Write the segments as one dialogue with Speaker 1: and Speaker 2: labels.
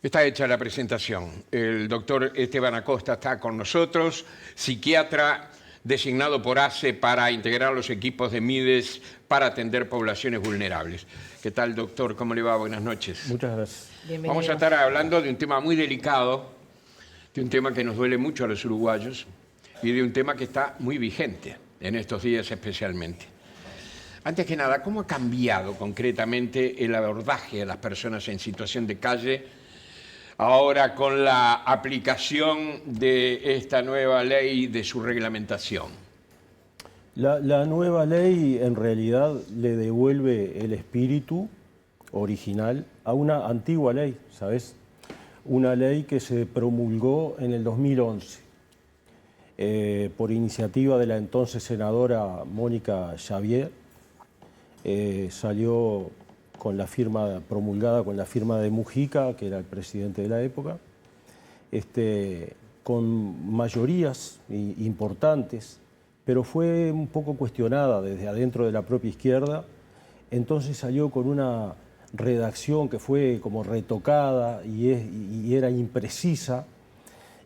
Speaker 1: Está hecha la presentación. El doctor Esteban Acosta está con nosotros, psiquiatra designado por ACE para integrar los equipos de MIDES para atender poblaciones vulnerables. ¿Qué tal, doctor? ¿Cómo le va? Buenas noches.
Speaker 2: Muchas gracias.
Speaker 3: Bienvenido.
Speaker 1: Vamos a estar hablando de un tema muy delicado, de un tema que nos duele mucho a los uruguayos y de un tema que está muy vigente en estos días especialmente. Antes que nada, ¿cómo ha cambiado concretamente el abordaje a las personas en situación de calle ahora con la aplicación de esta nueva ley, de su reglamentación?
Speaker 2: La nueva ley en realidad le devuelve el espíritu original a una antigua ley, ¿sabes? Una ley que se promulgó en el 2011 por iniciativa de la entonces senadora Mónica Xavier. Salió con la firma, promulgada con la firma de Mujica, que era el presidente de la época, con mayorías importantes, pero fue un poco cuestionada desde adentro de la propia izquierda. Entonces salió con una redacción que fue como retocada y era imprecisa,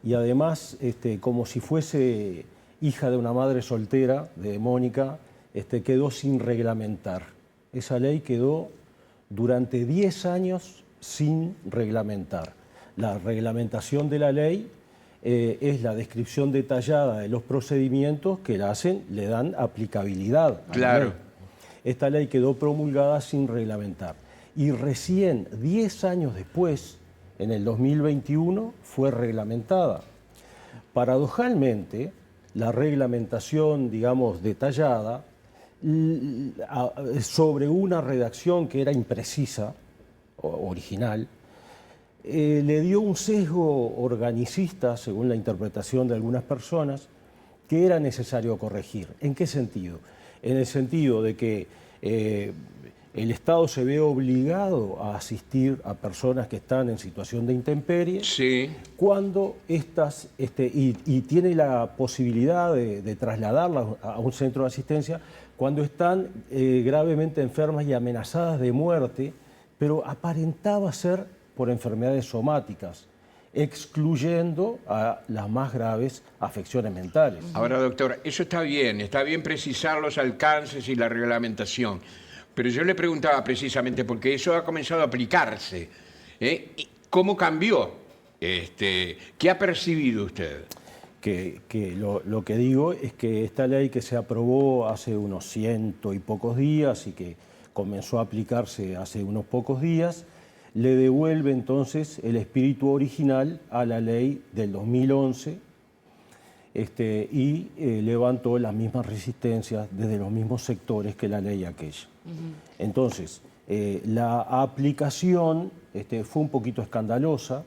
Speaker 2: y además como si fuese hija de una madre soltera, de Mónica, quedó sin reglamentar. Esa ley quedó durante 10 años sin reglamentar. La reglamentación de la ley es la descripción detallada de los procedimientos que le dan aplicabilidad a la ley. Esta ley quedó promulgada sin reglamentar. Y recién 10 años después, en el 2021, fue reglamentada. Paradojalmente, la reglamentación, digamos, detallada, sobre una redacción que era imprecisa, original, le dio un sesgo organicista, según la interpretación de algunas personas, que era necesario corregir. ¿En qué sentido? En el sentido de que el Estado se ve obligado a asistir a personas que están en situación de intemperie,
Speaker 1: sí,
Speaker 2: cuando estas, y tiene la posibilidad de trasladarlas a un centro de asistencia cuando están gravemente enfermas y amenazadas de muerte, pero aparentaba ser por enfermedades somáticas, excluyendo a las más graves afecciones mentales.
Speaker 1: Ahora, doctor, eso está bien precisar los alcances y la reglamentación, pero yo le preguntaba precisamente porque eso ha comenzado a aplicarse. ¿Cómo cambió? ¿Qué ha percibido usted?
Speaker 2: Lo que digo es que esta ley que se aprobó hace unos 100 y pocos días y que comenzó a aplicarse hace unos pocos días, le devuelve entonces el espíritu original a la ley del 2011 y levantó las mismas resistencias desde los mismos sectores que la ley aquella. Entonces, la aplicación fue un poquito escandalosa,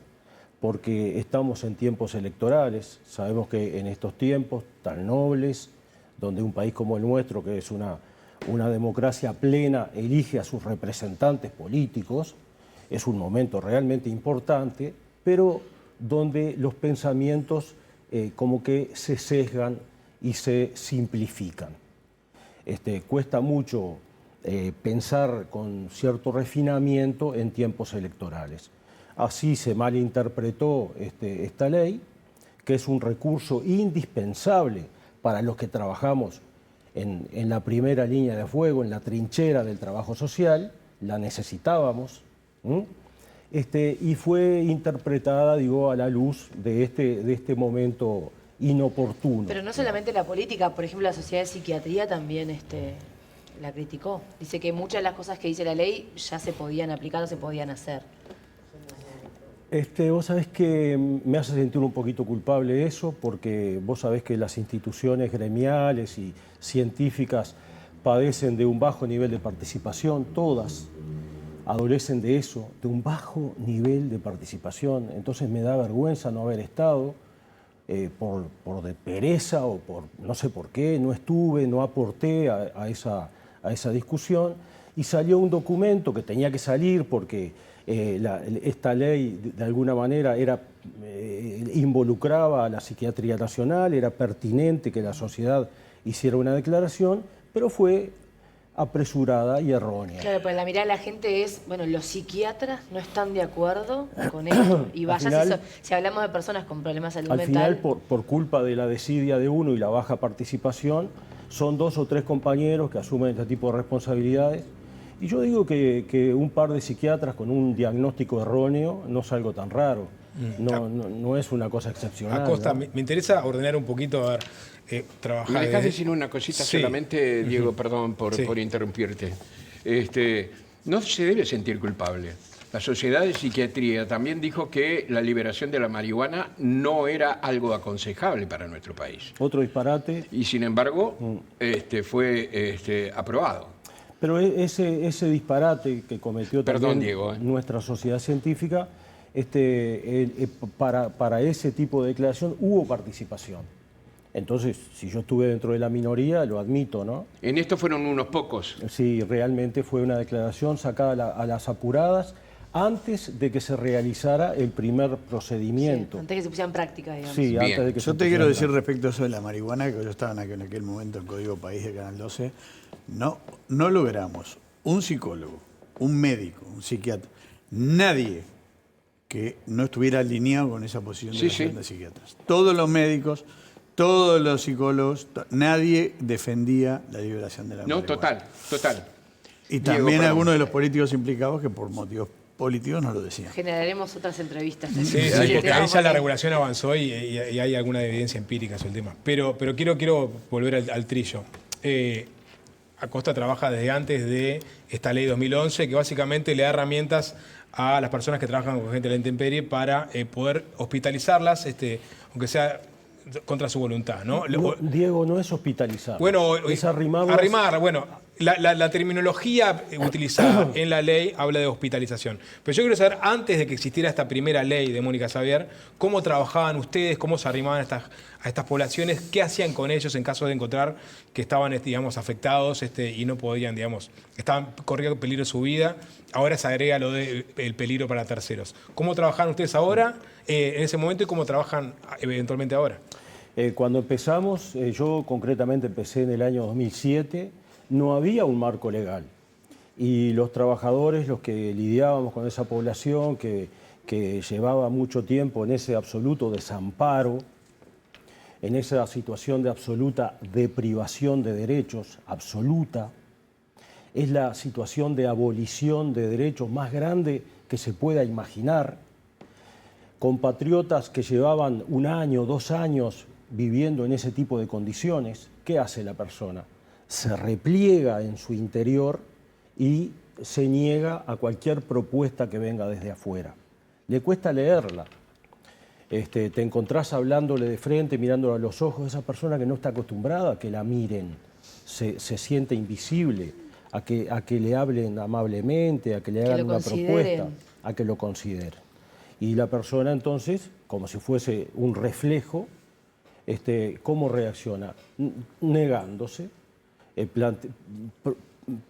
Speaker 2: porque estamos en tiempos electorales. Sabemos que en estos tiempos tan nobles, donde un país como el nuestro, que es una democracia plena, elige a sus representantes políticos, es un momento realmente importante, pero donde los pensamientos como que se sesgan y se simplifican. Cuesta mucho pensar con cierto refinamiento en tiempos electorales. Así se malinterpretó esta ley, que es un recurso indispensable para los que trabajamos en la primera línea de fuego, en la trinchera del trabajo social. La necesitábamos, y fue interpretada, digo, a la luz de este momento inoportuno.
Speaker 3: Pero no solamente la política, por ejemplo, la Sociedad de Psiquiatría también la criticó. Dice que muchas de las cosas que dice la ley ya se podían aplicar o se podían hacer.
Speaker 2: Vos sabés que me hace sentir un poquito culpable eso, porque vos sabés que las instituciones gremiales y científicas padecen de un bajo nivel de participación, todas adolecen de eso, de un bajo nivel de participación. Entonces me da vergüenza no haber estado, por de pereza o por no sé por qué, no estuve, no aporté a esa discusión, y salió un documento que tenía que salir porque esta ley de alguna manera involucraba a la psiquiatría nacional, era pertinente que la sociedad hiciera una declaración, pero fue apresurada y errónea.
Speaker 3: Claro, pues la mirada de la gente es, bueno, los psiquiatras no están de acuerdo con esto. Y vaya,
Speaker 2: final,
Speaker 3: si hablamos de personas con problemas de salud
Speaker 2: al
Speaker 3: mental...
Speaker 2: final, por culpa de la desidia de uno y la baja participación, son 2 o 3 compañeros que asumen este tipo de responsabilidades. Y yo digo que un par de psiquiatras con un diagnóstico erróneo no es algo tan raro. No es una cosa excepcional.
Speaker 4: Acosta,
Speaker 2: ¿no?
Speaker 4: me interesa ordenar un poquito, a ver, trabajar...
Speaker 1: ¿Me dejas
Speaker 4: desde-
Speaker 1: decir una cosita
Speaker 4: Sí.
Speaker 1: solamente, Diego? Perdón
Speaker 4: Sí.
Speaker 1: por interrumpirte. No se debe sentir culpable. La Sociedad de Psiquiatría también dijo que la liberación de la marihuana no era algo aconsejable para nuestro país.
Speaker 2: Otro disparate.
Speaker 1: Y sin embargo, fue aprobado.
Speaker 2: Pero ese disparate que cometió
Speaker 1: Perdón,
Speaker 2: también
Speaker 1: Diego,
Speaker 2: nuestra sociedad científica, para ese tipo de declaración hubo participación. Entonces, si yo estuve dentro de la minoría, lo admito, ¿no?
Speaker 1: En esto fueron unos pocos.
Speaker 2: Sí, realmente fue una declaración sacada a las apuradas antes de que se realizara el primer procedimiento.
Speaker 3: Antes que se pusiera en práctica, digamos.
Speaker 2: Sí,
Speaker 1: Bien.
Speaker 2: antes de que
Speaker 5: Yo
Speaker 2: se
Speaker 5: te quiero
Speaker 2: pusiera en
Speaker 5: decir respecto a eso de la marihuana, que yo estaba en aquel momento en Código País de Canal 12, no logramos un psicólogo, un médico, un psiquiatra, nadie que no estuviera alineado con esa posición de
Speaker 1: Sí,
Speaker 5: la
Speaker 1: sí.
Speaker 5: Asociación de Psiquiatras. Todos los médicos, todos los psicólogos, nadie defendía la liberación de la
Speaker 1: No,
Speaker 5: marihuana.
Speaker 1: total.
Speaker 5: Y
Speaker 1: Diego,
Speaker 5: también
Speaker 1: perdón.
Speaker 5: algunos de los políticos implicados que por motivos políticos no lo decían.
Speaker 3: Generaremos otras entrevistas.
Speaker 4: Sí,
Speaker 3: Sí,
Speaker 4: porque ahí ya la
Speaker 3: porque-
Speaker 4: regulación avanzó y hay alguna evidencia empírica sobre el tema. Pero quiero volver al trillo. Acosta trabaja desde antes de esta ley 2011, que básicamente le da herramientas a las personas que trabajan con gente de la intemperie para poder hospitalizarlas, aunque sea contra su voluntad, ¿no?
Speaker 2: No, Diego, no es hospitalizar.
Speaker 4: Bueno,
Speaker 2: es arrimarlas.
Speaker 4: arrimar, bueno, la terminología utilizada en la ley habla de hospitalización. Pero yo quiero saber, antes de que existiera esta primera ley de Mónica Xavier, cómo trabajaban ustedes, cómo se arrimaban a estas poblaciones, qué hacían con ellos en caso de encontrar que estaban, digamos, afectados y no podían, digamos, estaban corriendo peligro su vida. Ahora se agrega lo del peligro para terceros. ¿Cómo trabajaban ustedes ahora, en ese momento, y cómo trabajan eventualmente ahora?
Speaker 2: Cuando empezamos, yo concretamente empecé en el año 2007, no había un marco legal. Y los trabajadores, los que lidiábamos con esa población, que llevaba mucho tiempo en ese absoluto desamparo, en esa situación de absoluta deprivación de derechos, absoluta, es la situación de abolición de derechos más grande que se pueda imaginar. Compatriotas que llevaban 1 año, 2 años viviendo en ese tipo de condiciones, ¿qué hace la persona? Se repliega en su interior y se niega a cualquier propuesta que venga desde afuera. Le cuesta leerla. Te encontrás hablándole de frente, mirándole a los ojos, esa persona que no está acostumbrada a que la miren, se siente invisible, a que le hablen amablemente, a que le hagan
Speaker 3: lo
Speaker 2: una
Speaker 3: consideren.
Speaker 2: propuesta, a que lo consideren. Y la persona entonces, como si fuese un reflejo, ¿cómo reacciona? Negándose,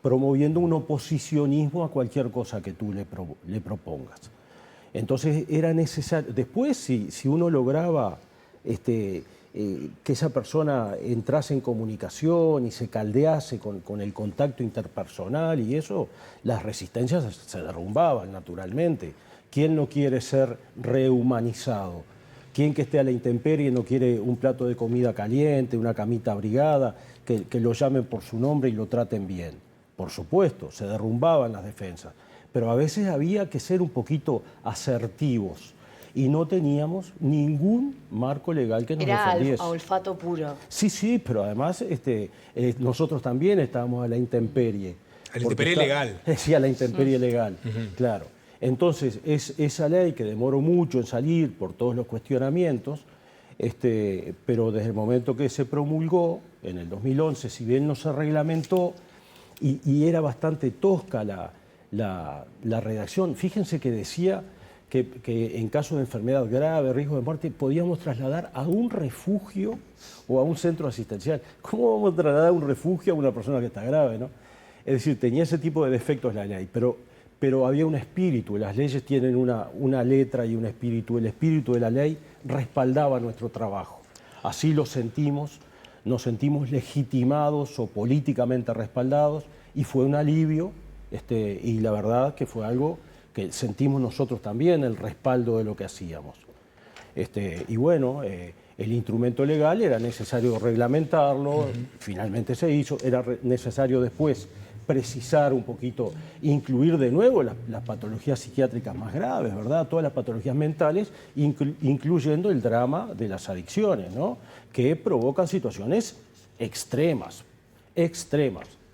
Speaker 2: promoviendo un oposicionismo a cualquier cosa que tú le propongas. Entonces era necesario. Después, si uno lograba que esa persona entrase en comunicación y se caldease con el contacto interpersonal y eso, las resistencias se derrumbaban naturalmente. ¿Quién no quiere ser rehumanizado? ¿Quién que esté a la intemperie no quiere un plato de comida caliente, una camita abrigada, que lo llamen por su nombre y lo traten bien? Por supuesto, se derrumbaban las defensas. Pero a veces había que ser un poquito asertivos y no teníamos ningún marco legal que nos
Speaker 3: Era
Speaker 2: defendiese.
Speaker 3: a olfato puro.
Speaker 2: Sí, pero además nosotros también estábamos a la intemperie.
Speaker 4: A la intemperie legal.
Speaker 2: Sí, a la intemperie legal, claro. Entonces, esa ley que demoró mucho en salir por todos los cuestionamientos, pero desde el momento que se promulgó, en el 2011, si bien no se reglamentó, y era bastante tosca la redacción, fíjense que decía que en caso de enfermedad grave, riesgo de muerte, podíamos trasladar a un refugio o a un centro asistencial. ¿Cómo vamos a trasladar a un refugio a una persona que está grave, no? Es decir, tenía ese tipo de defectos la ley, pero había un espíritu. Las leyes tienen una letra y un espíritu. El espíritu de la ley respaldaba nuestro trabajo. Así lo sentimos, nos sentimos legitimados o políticamente respaldados y fue un alivio, y la verdad que fue algo que sentimos nosotros también, el respaldo de lo que hacíamos. Y bueno, el instrumento legal era necesario reglamentarlo, finalmente se hizo, era necesario después precisar un poquito, incluir de nuevo las patologías psiquiátricas más graves, ¿verdad? Todas las patologías mentales, incluyendo el drama de las adicciones, ¿no? Que provocan situaciones extremas,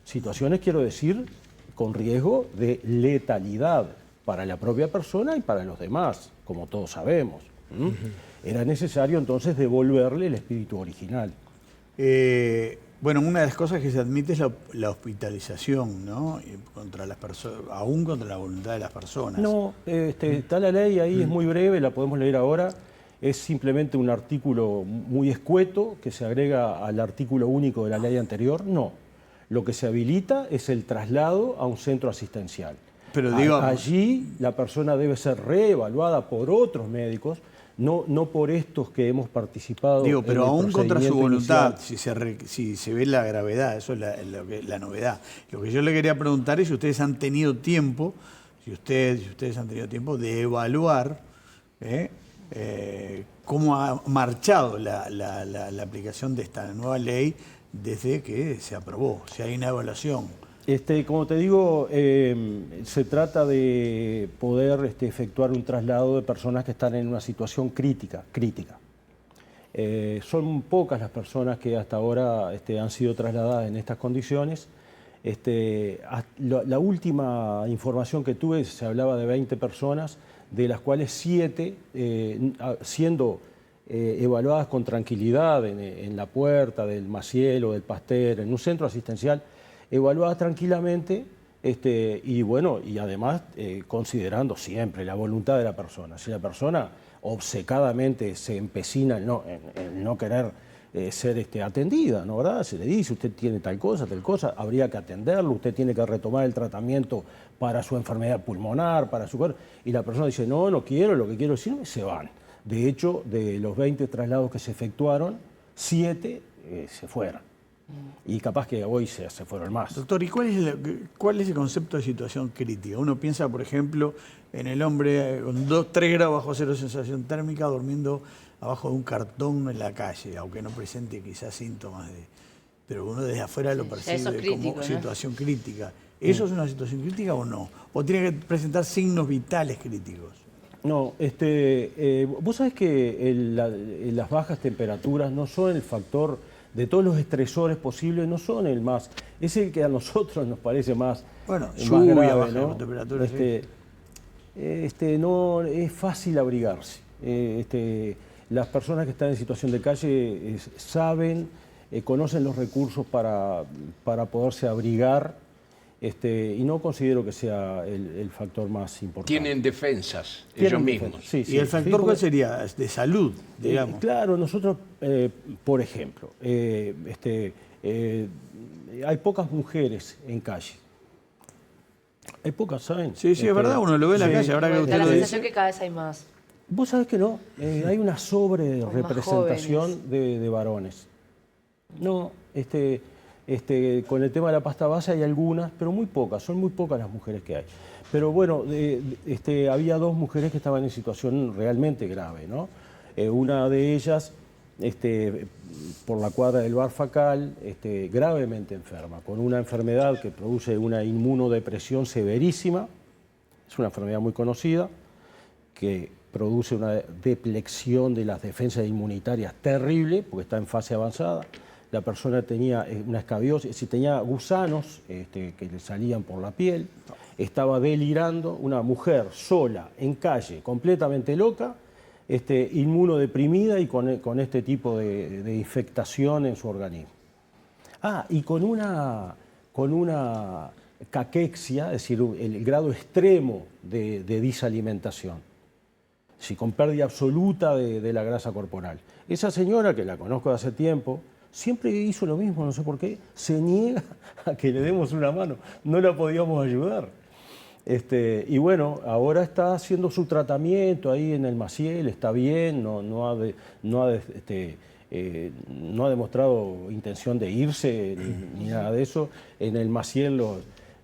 Speaker 2: situaciones, quiero decir, con riesgo de letalidad para la propia persona y para los demás, como todos sabemos. Era necesario entonces devolverle el espíritu original.
Speaker 5: Bueno, una de las cosas que se admite es la hospitalización, ¿no? Contra las personas, aún contra la voluntad de las personas.
Speaker 2: No, está la ley ahí, es muy breve, la podemos leer ahora. Es simplemente un artículo muy escueto que se agrega al artículo único de la ley anterior. No, lo que se habilita es el traslado a un centro asistencial.
Speaker 5: Pero digamos,
Speaker 2: allí la persona debe ser reevaluada por otros médicos, no por estos que hemos participado.
Speaker 5: pero aún contra su voluntad,
Speaker 2: inicial.
Speaker 5: si se ve la gravedad, eso es la novedad. Lo que yo le quería preguntar es si ustedes han tenido tiempo, si ustedes han tenido tiempo de evaluar cómo ha marchado la aplicación de esta nueva ley desde que se aprobó, si hay una evaluación.
Speaker 2: Como te digo, se trata de poder efectuar un traslado de personas que están en una situación crítica. Son pocas las personas que hasta ahora han sido trasladadas en estas condiciones. La última información que tuve se hablaba de 20 personas, de las cuales 7 siendo evaluadas con tranquilidad en la puerta del Maciel o del Pasteur, en un centro asistencial, evaluadas tranquilamente y bueno, y además considerando siempre la voluntad de la persona. Si la persona obcecadamente se empecina en no querer ser atendida, ¿no, verdad? Se le dice, usted tiene tal cosa, habría que atenderlo, usted tiene que retomar el tratamiento para su enfermedad pulmonar, para su cuerpo, y la persona dice, no quiero, lo que quiero decir, y se van. De hecho, de los 20 traslados que se efectuaron, 7 se fueron. Y capaz que hoy se fueron más.
Speaker 5: Doctor, ¿y cuál es el concepto de situación crítica? Uno piensa, por ejemplo, en el hombre con 3 grados bajo cero de sensación térmica durmiendo abajo de un cartón en la calle, aunque no presente quizás síntomas pero uno desde afuera lo percibe como situación crítica. ¿Eso es una situación crítica o no? ¿O tiene que presentar signos vitales críticos?
Speaker 2: No, vos sabés que las bajas temperaturas no son el factor de todos los estresores posibles, no son el más, es el que a nosotros nos parece más,
Speaker 5: lluvia,
Speaker 2: grave,
Speaker 5: baja
Speaker 2: ¿no?
Speaker 5: temperatura,
Speaker 2: No es fácil abrigarse. Las personas que están en situación de calle saben, conocen los recursos para poderse abrigar, y no considero que sea el factor más importante.
Speaker 1: Tienen defensas ellos mismos.
Speaker 2: Sí,
Speaker 5: ¿Y el factor cuál sería? De salud, digamos.
Speaker 2: Claro, nosotros, por ejemplo, hay pocas mujeres en calle. Hay pocas, ¿saben?
Speaker 5: Sí, es verdad, uno lo ve en la calle, ahora que usted
Speaker 3: Da la
Speaker 5: lo
Speaker 3: sensación
Speaker 5: dice.
Speaker 3: que cada vez hay más.
Speaker 2: Vos sabés que no, hay una sobre-representación de varones. No, con el tema de la pasta base hay algunas, pero muy pocas, son muy pocas las mujeres que hay. Pero bueno, había 2 mujeres que estaban en situación realmente grave, ¿no? Una de ellas, por la cuadra del Barfacal, gravemente enferma, con una enfermedad que produce una inmunodepresión severísima, es una enfermedad muy conocida, que produce una deplexión de las defensas inmunitarias terrible, porque está en fase avanzada. La persona tenía una escabiosis, tenía gusanos que le salían por la piel, estaba delirando, una mujer sola, en calle, completamente loca, inmunodeprimida y con este tipo de infectación en su organismo. Y con una caquexia, es decir, el grado extremo de desalimentación, con pérdida absoluta de la grasa corporal. Esa señora, que la conozco de hace tiempo, siempre hizo lo mismo, no sé por qué, se niega a que le demos una mano, no la podíamos ayudar. Y bueno, ahora está haciendo su tratamiento ahí en el Maciel, está bien, no ha no ha demostrado intención de irse ni nada de eso. En el Maciel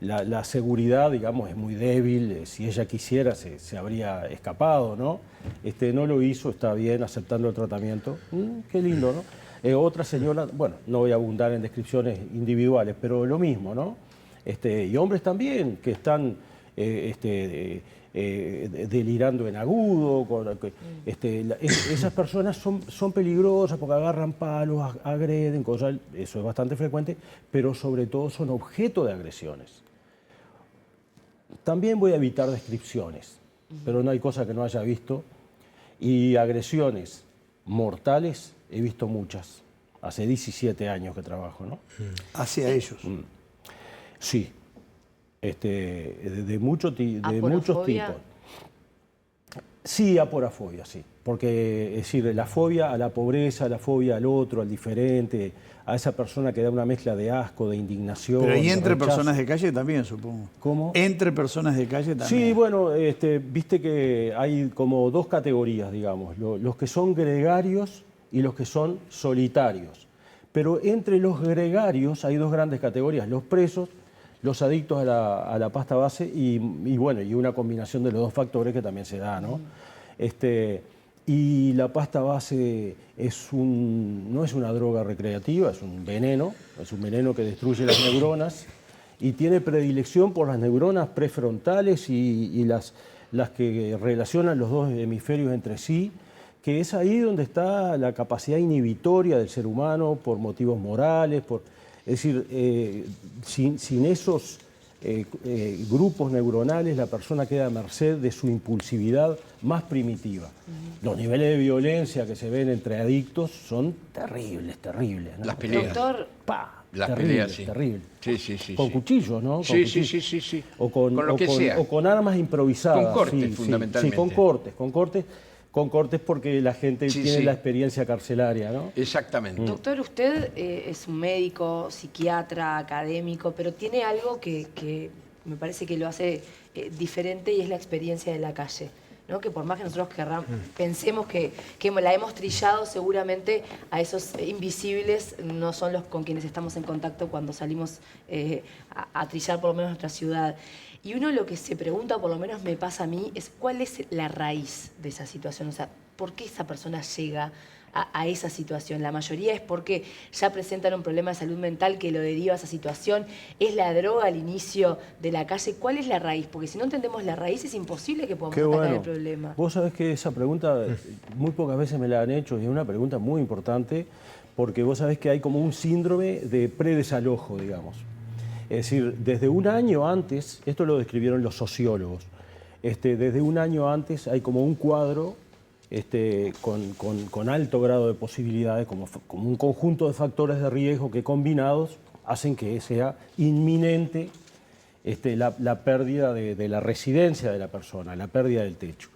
Speaker 2: la seguridad, digamos, es muy débil. Si ella quisiera se habría escapado, ¿no? No lo hizo, está bien, aceptando el tratamiento. Qué lindo, ¿no? Otra señora, bueno, no voy a abundar en descripciones individuales, pero lo mismo, ¿no? Y hombres también que están delirando en agudo. Esas personas son peligrosas porque agarran palos, agreden, cosas, eso es bastante frecuente, pero sobre todo son objeto de agresiones. También voy a evitar descripciones, pero no hay cosa que no haya visto. Y agresiones mortales he visto muchas. Hace 17 años que trabajo, ¿no?
Speaker 5: Hacia ellos.
Speaker 2: Sí. De muchos tipos. Sí, aporafobia, sí. Porque, es decir, la fobia a la pobreza, la fobia al otro, al diferente, a esa persona que da una mezcla de asco, de indignación.
Speaker 5: Pero y
Speaker 2: de
Speaker 5: entre
Speaker 2: rechazo.
Speaker 5: personas de calle también, supongo.
Speaker 2: ¿Cómo?
Speaker 5: Entre personas de calle también.
Speaker 2: Sí, bueno, viste que hay como dos categorías, digamos, los que son gregarios y los que son solitarios. Pero entre los gregarios hay dos grandes categorías, los presos, los adictos a la pasta base y bueno, y una combinación de los dos factores que también se da, ¿no? Y la pasta base no es una droga recreativa, es un veneno que destruye las neuronas y tiene predilección por las neuronas prefrontales y las que relacionan los dos hemisferios entre sí, que es ahí donde está la capacidad inhibitoria del ser humano por motivos morales, es decir, sin esos grupos neuronales la persona queda a merced de su impulsividad más primitiva. Los niveles de violencia que se ven entre adictos son terribles, ¿no?
Speaker 1: Las peleas.
Speaker 3: Doctor,
Speaker 2: ¡Pah!
Speaker 1: Las
Speaker 2: terrible,
Speaker 1: peleas, sí.
Speaker 2: terrible.
Speaker 1: Sí.
Speaker 2: Con cuchillos, ¿no? Con
Speaker 1: Sí.
Speaker 2: cuchillos. O con
Speaker 1: lo que sea.
Speaker 2: O con armas improvisadas.
Speaker 1: Con cortes, fundamentalmente.
Speaker 2: Sí, con cortes porque la gente tiene la
Speaker 1: sí.
Speaker 2: experiencia carcelaria, ¿no?
Speaker 1: Exactamente.
Speaker 3: doctor, usted es un médico, psiquiatra, académico, pero tiene algo que me parece que lo hace diferente y es la experiencia de la calle, ¿no? Que por más que nosotros pensemos que la hemos trillado, seguramente a esos invisibles no son los con quienes estamos en contacto cuando salimos a trillar por lo menos nuestra ciudad. Y uno lo que se pregunta, por lo menos me pasa a mí, es cuál es la raíz de esa situación. O sea, ¿por qué esa persona llega a esa situación? La mayoría es porque ya presentan un problema de salud mental que lo deriva a esa situación. ¿Es la droga al inicio de la calle? ¿Cuál es la raíz? Porque si no entendemos la raíz es imposible que podamos
Speaker 2: Qué
Speaker 3: atacar
Speaker 2: bueno.
Speaker 3: el problema.
Speaker 2: Vos sabés que esa pregunta muy pocas veces me la han hecho y es una pregunta muy importante porque vos sabés que hay como un síndrome de predesalojo, digamos. Es decir, desde un año antes, esto lo describieron los sociólogos, desde un año antes hay como un cuadro con alto grado de posibilidades, como un conjunto de factores de riesgo que combinados hacen que sea inminente la pérdida de la residencia de la persona, la pérdida del techo.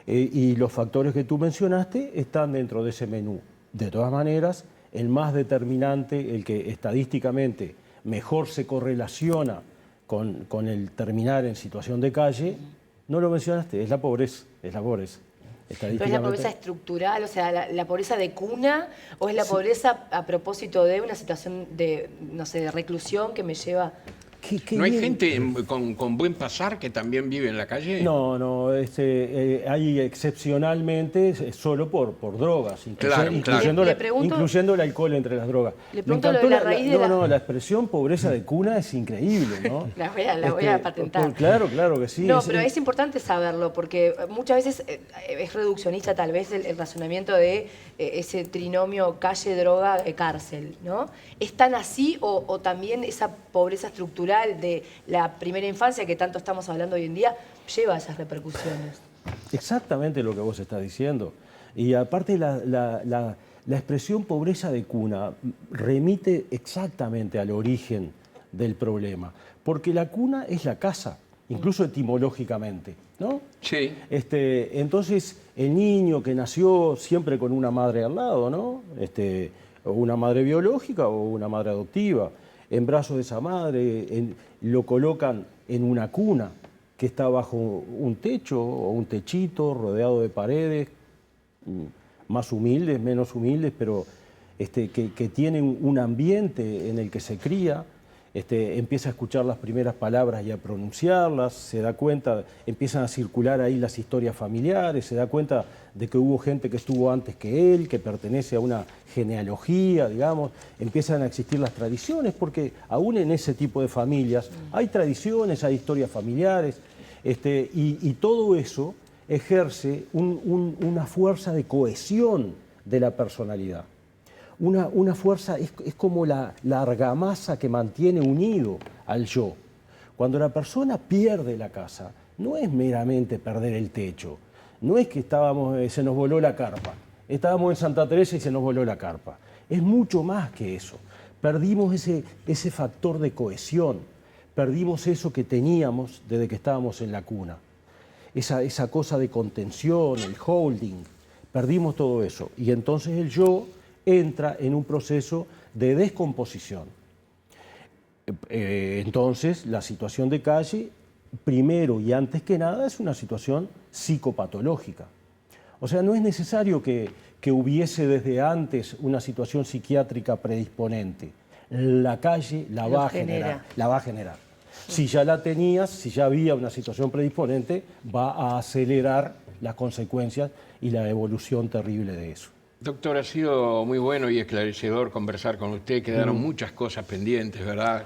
Speaker 2: Y los factores que tú mencionaste están dentro de ese menú. De todas maneras, el más determinante, el que estadísticamente mejor se correlaciona con el terminar en situación de calle, no lo mencionaste, es la pobreza,
Speaker 3: ¿Pero es la pobreza estructural, o sea, la pobreza de cuna, o es la pobreza a propósito de una situación de, no sé, de reclusión que me lleva...
Speaker 1: ¿No hay gente con buen pasar que también vive en la calle?
Speaker 2: No, hay excepcionalmente solo por drogas, incluyendo el alcohol entre las drogas.
Speaker 3: Le pregunto lo de la raíz de
Speaker 2: la expresión pobreza de cuna es increíble, ¿no?
Speaker 3: La voy a patentar.
Speaker 2: Claro que sí.
Speaker 3: No, pero es importante saberlo, porque muchas veces es reduccionista tal vez el razonamiento de ese trinomio calle, droga, cárcel, ¿no? ¿Es tan así o también esa pobreza estructural de la primera infancia que tanto estamos hablando hoy en día lleva a esas repercusiones?
Speaker 2: Exactamente lo que vos estás diciendo. Y aparte la expresión pobreza de cuna remite exactamente al origen del problema, porque la cuna es la casa, incluso etimológicamente, ¿no?
Speaker 1: Sí.
Speaker 2: Entonces, el niño que nació siempre con una madre al lado, ¿no? O una madre biológica o una madre adoptiva, en brazos de esa madre, lo colocan en una cuna que está bajo un techo o un techito rodeado de paredes, más humildes, menos humildes, pero que tienen un ambiente en el que se cría, empieza a escuchar las primeras palabras y a pronunciarlas, se da cuenta, empiezan a circular ahí las historias familiares, se da cuenta de que hubo gente que estuvo antes que él, que pertenece a una genealogía, digamos, empiezan a existir las tradiciones, porque aún en ese tipo de familias hay tradiciones, hay historias familiares, y todo eso ejerce una fuerza de cohesión de la personalidad. Una fuerza, es como la argamasa que mantiene unido al yo. Cuando la persona pierde la casa, no es meramente perder el techo, no es que se nos voló la carpa, estábamos en Santa Teresa y se nos voló la carpa. Es mucho más que eso. Perdimos ese factor de cohesión, perdimos eso que teníamos desde que estábamos en la cuna. Esa cosa de contención, el holding, perdimos todo eso. Y entonces el yo entra en un proceso de descomposición. Entonces, la situación de calle, primero y antes que nada, es una situación psicopatológica. O sea, no es necesario que hubiese desde antes una situación psiquiátrica predisponente. La calle la va a generar. Si ya la tenías, si ya había una situación predisponente, va a acelerar las consecuencias y la evolución terrible de eso.
Speaker 1: Doctor, ha sido muy bueno y esclarecedor conversar con usted. Quedaron muchas cosas pendientes, ¿verdad?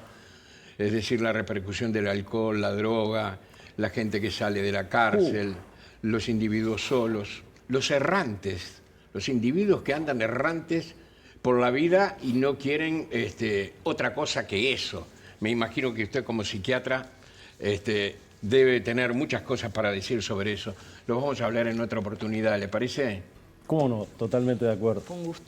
Speaker 1: Es decir, la repercusión del alcohol, la droga, la gente que sale de la cárcel, los individuos solos, los errantes, los individuos que andan errantes por la vida y no quieren otra cosa que eso. Me imagino que usted como psiquiatra debe tener muchas cosas para decir sobre eso. Lo vamos a hablar en otra oportunidad, ¿le parece?
Speaker 2: ¿Cómo no? Totalmente de acuerdo.
Speaker 3: Fue un gusto.